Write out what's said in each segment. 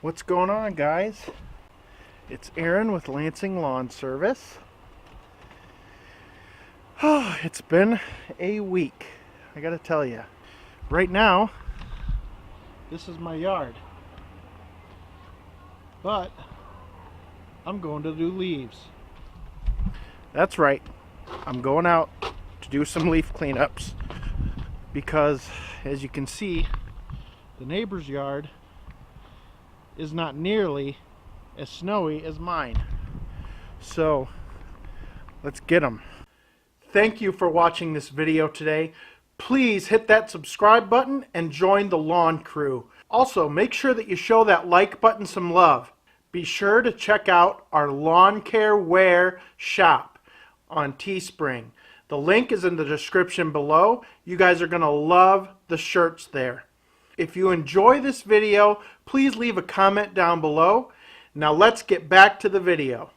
What's going on, guys? It's Aaron with Lansing Lawn Service. It's been a week, I gotta tell you. Right now, this is my yard. But I'm going to do leaves. That's right. I'm going out to do some leaf cleanups because, as you can see, the neighbor's yard is not nearly as snowy as mine. So let's get them. Thank you for watching this video today. Please hit that subscribe button and join the lawn crew. Also, make sure that you show that like button some love. Be sure to check out our lawn care wear shop on Teespring. The link is in the description below. You guys are going to love the shirts there. If you enjoy this video, please leave a comment down below. Now let's get back to the video.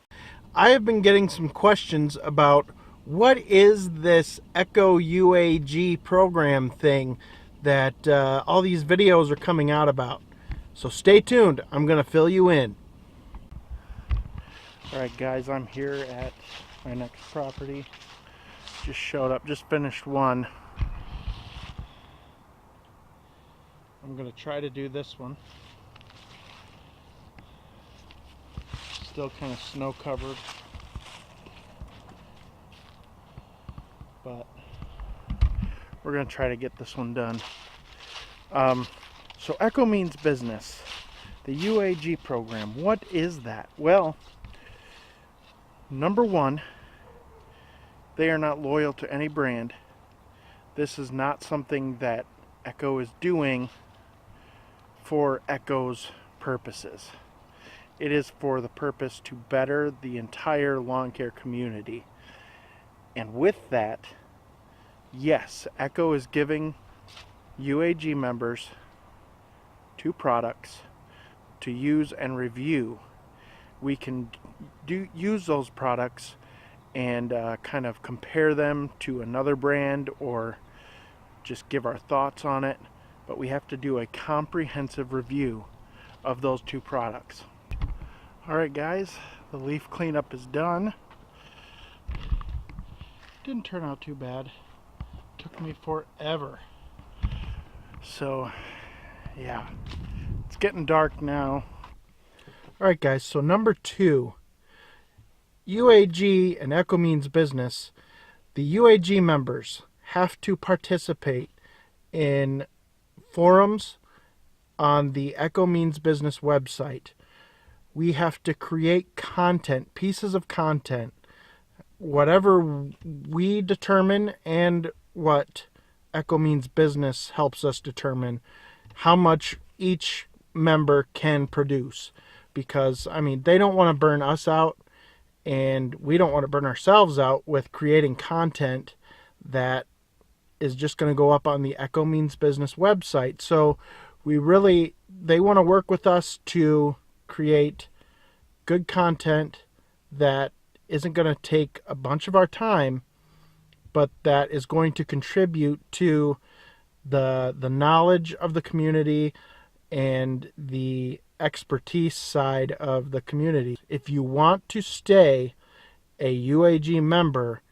I have been getting some questions about what is this ECHO UAG program thing that all these videos are coming out about. So stay tuned. I'm going to fill you in. Alright guys, I'm here at my next property. Just showed up, just finished one. I'm going to try to do this one. Still kind of snow covered, but we're going to try to get this one done. So ECHO means business. The UAG program, what is that? Well, number one, they are not loyal to any brand. This is not something that ECHO is doing for ECHO's purposes. It is for the purpose to better the entire lawn care community. And with that, yes, ECHO is giving UAG members 2 products to use and review. We can use those products and kind of compare them to another brand or just give our thoughts on it. But we have to do a comprehensive review of those 2 products. Alright guys, the leaf cleanup is done. Didn't turn out too bad. Took me forever. So yeah, it's getting dark now. Alright guys, so number 2, UAG and ECHO means business. The UAG members have to participate in forums on the ECHO means business website. We have to create content, pieces of content, whatever we determine and what ECHO means business helps us determine how much each member can produce. Because, I mean, they don't want to burn us out and we don't want to burn ourselves out with creating content that is just going to go up on the ECHO means business website. So they want to work with us to create good content that isn't going to take a bunch of our time, but that is going to contribute to the knowledge of the community and the expertise side of the community. If you want to stay a UAG member,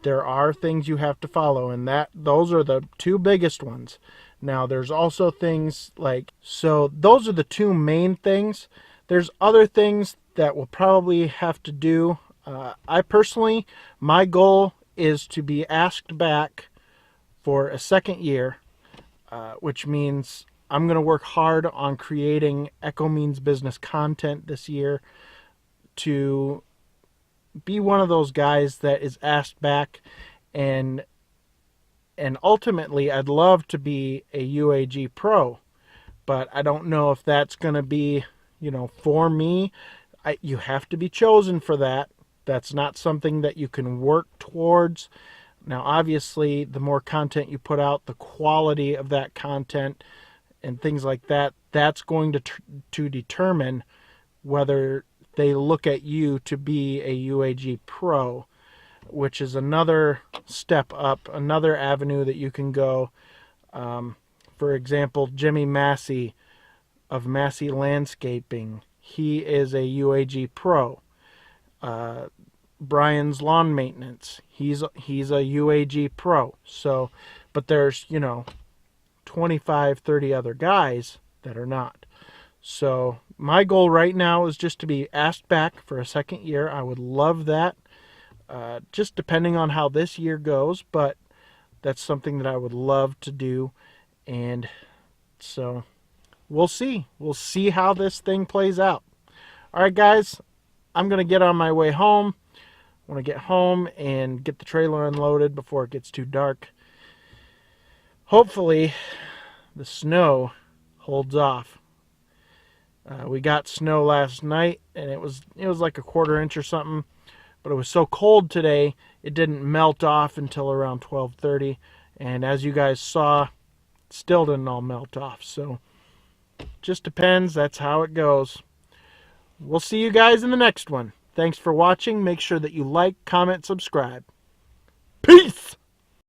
there are things you have to follow, and those are the 2 biggest ones. Now there's also things like, so those are the 2 main things. There's other things that we'll probably have to do. I personally, my goal is to be asked back for a 2nd year, which means I'm going to work hard on creating ECHO means business content this year to be one of those guys that is asked back, and ultimately I'd love to be a UAG pro, but I don't know if that's going to be, for me. You have to be chosen for that. That's not something that you can work towards. Now obviously the more content you put out, the quality of that content and things like that, that's going to determine whether they look at you to be a UAG pro, which is another step up, another avenue that you can go. For example, Jimmy Massey of Massey Landscaping. He is a UAG pro. Brian's Lawn Maintenance. He's a UAG pro. So, but there's 25, 30 other guys that are not. So my goal right now is just to be asked back for a second year. I would love that. Just depending on how this year goes, but that's something that I would love to do. And so we'll see. We'll see how this thing plays out. All right, guys, I'm going to get on my way home. I want to get home and get the trailer unloaded before it gets too dark. Hopefully, the snow holds off. We got snow last night, and it was like a quarter inch or something. But it was so cold today, it didn't melt off until around 12:30. And as you guys saw, it still didn't all melt off. So, just depends. That's how it goes. We'll see you guys in the next one. Thanks for watching. Make sure that you like, comment, subscribe. Peace!